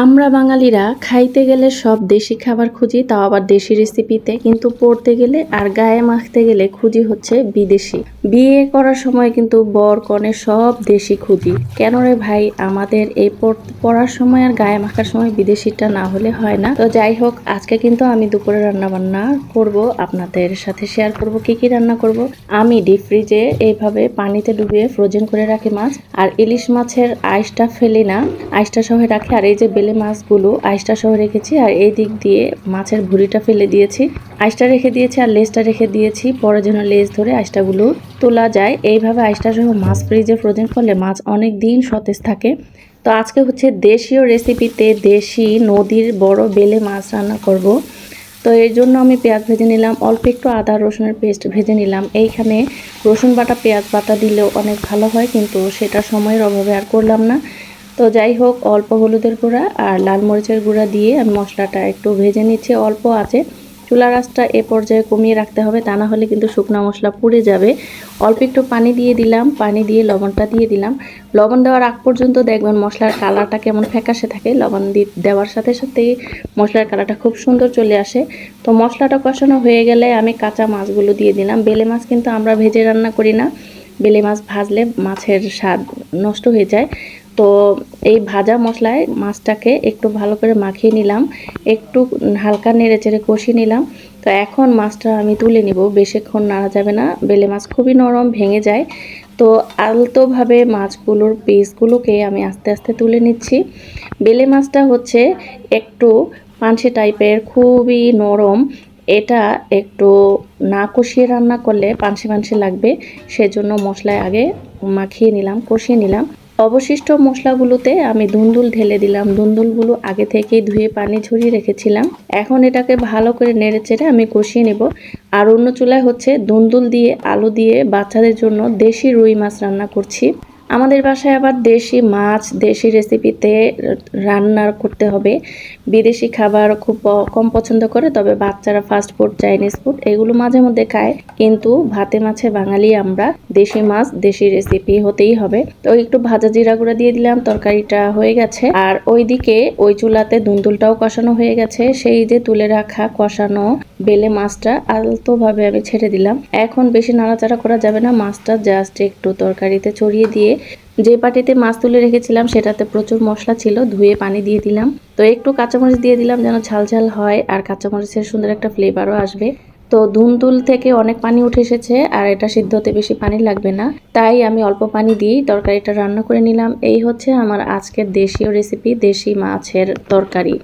আমরা বাঙালিরা খাইতে গেলে সব দেশি খাবার খুঁজি, তাও আবার দেশি রেসিপিতে, কিন্তু পড়তে গেলে আর গায়ে মাখতে গেলে খুঁজি হচ্ছে বিদেশি। বিয়ে করার সময় কিন্তু বর কনে সব দেশি খুঁজি। কেন রে ভাই, আমাদের এই পড়ার সময় আর গায়ে মাখার সময় বিদেশিটা না হলে হয় না। তো যাই হোক, আজকে কিন্তু আমি দুপুরে রান্না বান্না করব, আপনাদের সাথে শেয়ার করব কি কি রান্না করব। আমি ডিপ ফ্রিজে এইভাবে পানিতে ডুবিয়ে ফ্রোজেন করে রাখি মাছ, আর ইলিশ মাছের আইসটা ফেলি না, আইসটা সহ রাখি। আর এই যে বেলে মাছগুলো আইসটা সহ রেখেছি, আর এই দিক দিয়ে মাছের ভুঁড়িটা ফেলে দিয়েছি, আইসটা রেখে দিয়েছি, আর লেজটা রেখে দিয়েছি পরে যেন লেজ ধরে আইসটাগুলো তোলা যায়। এইভাবে আইসটা সহ মাছ ফ্রিজে ফ্রোজেন করলে মাছ অনেক দিন সতেজ থাকে। তো আজকে হচ্ছে দেশীয় রেসিপিতে দেশি নদীর বড় বেলে মাছ রান্না করব। তো এর জন্য আমি পেঁয়াজ ভেজে নিলাম, অল্প একটু আদা রসুনের পেস্ট ভেজে নিলাম। এইখানে রসুন বাটা পেঁয়াজ বাটা দিলেও অনেক ভালো হয়, কিন্তু সেটা সময়ের অভাবে আর করলাম না। তো যাই হোক, অল্প হলুদের গুঁড়া আর লাল মরিচের গুঁড়া দিয়ে আমি মশলাটা একটু ভেজে নিচ্ছি অল্প আছে। চুলার আঁচটা এ পর্যায়ে কমিয়ে রাখতে হবে, তা না হলে কিন্তু শুকনো মশলা পুড়ে যাবে। অল্প একটু পানি দিয়ে দিলাম, পানি দিয়ে লবণটা দিয়ে দিলাম। লবণ দেওয়ার আগ পর্যন্ত দেখবেন মশলার কালারটা কেমন ফ্যাকাশে থাকে, লবণ দেওয়ার সাথে সাথেই মশলার কালারটা খুব সুন্দর চলে আসে। তো মশলাটা কষানো হয়ে গেলে আমি কাঁচা মাছগুলো দিয়ে দিলাম। বেলে মাছ কিন্তু আমরা ভেজে রান্না করি না, বেলে মাছ ভাজলে মাছের স্বাদ নষ্ট হয়ে যায়। তো এই ভাজা মশলায় মাছটাকে একটু ভালো করে মাখিয়ে নিলাম, একটু হালকা নেড়ে চেড়ে কষিয়ে নিলাম। তো এখন মাছটা আমি তুলে নিব, বেশিক্ষণ নাড়া যাবে না, বেলে মাছ খুবই নরম, ভেঙে যায়। তো আলতোভাবে মাছগুলোর পিসগুলোকে আমি আস্তে আস্তে তুলে নিচ্ছি। বেলে মাছটা হচ্ছে একটু পানসে টাইপের, খুবই নরম। এটা একটু না কষিয়ে রান্না করলে পানসে পানসে লাগবে, সেজন্য মশলায় আগে মাখিয়ে নিলাম, কষিয়ে নিলাম। অবশিষ্ট মশলাগুলোতে আমি ধুন্দুল ঢেলে দিলাম। ধুন্দুলগুলো আগে থেকেই ধুয়ে পানি ঝরিয়ে রেখেছিলাম। এখন এটাকে ভালো করে নেড়ে চেড়ে আমি কষিয়ে নেব। আর অন্য চুলায় হচ্ছে ধুন্দুল দিয়ে আলু দিয়ে বাচ্চাদের জন্য দেশি রুই মাছ রান্না করছি। আমাদের বাসায় আবার দেশি মাছ দেশি রেসিপিতে রান্না করতে হবে। বিদেশি খাবার খুব কম পছন্দ করে, তবে বাচ্চারা ফাস্ট ফুড চাইনিজ ফুড এগুলো মাঝে মধ্যে খায়, কিন্তু ভাতে মাছে বাঙালি আমরা, দেশি মাছ দেশি রেসিপি হতেই হবে। তো একটু ভাজা জিরা গুঁড়া দিয়ে দিলাম, তরকারিটা হয়ে গেছে। আর ওইদিকে ওই চুলাতে দুন্দুলটাও কষানো হয়ে গেছে। সেই যে তুলে রাখা কষানো বেলে মাছটা আলতোভাবে আমি ছেড়ে দিলাম। এখন বেশি নাড়াচাড়া করা যাবে না, মাছটা জাস্ট একটু তরকারিতে ছড়িয়ে দিয়ে যে বাটিতে মাছ তুলে রেখেছিলাম সেটাতে প্রচুর মশলা ছিল, ধুয়ে পানি দিয়ে দিলাম। তো একটু কাঁচামরিচ দিয়ে দিলাম যেন ঝাল ঝাল হয়, আর কাঁচামরিচের সুন্দর একটা ফ্লেভারও আসবে। তো ধুন্দুল থেকে অনেক পানি উঠে এসেছে, আর এটা সিদ্ধ হতে বেশি পানি লাগবে না, তাই আমি অল্প পানি দিয়েই তরকারিটা রান্না করে নিলাম। এই হচ্ছে আমার আজকের দেশীয় রেসিপি, দেশি মাছের তরকারি।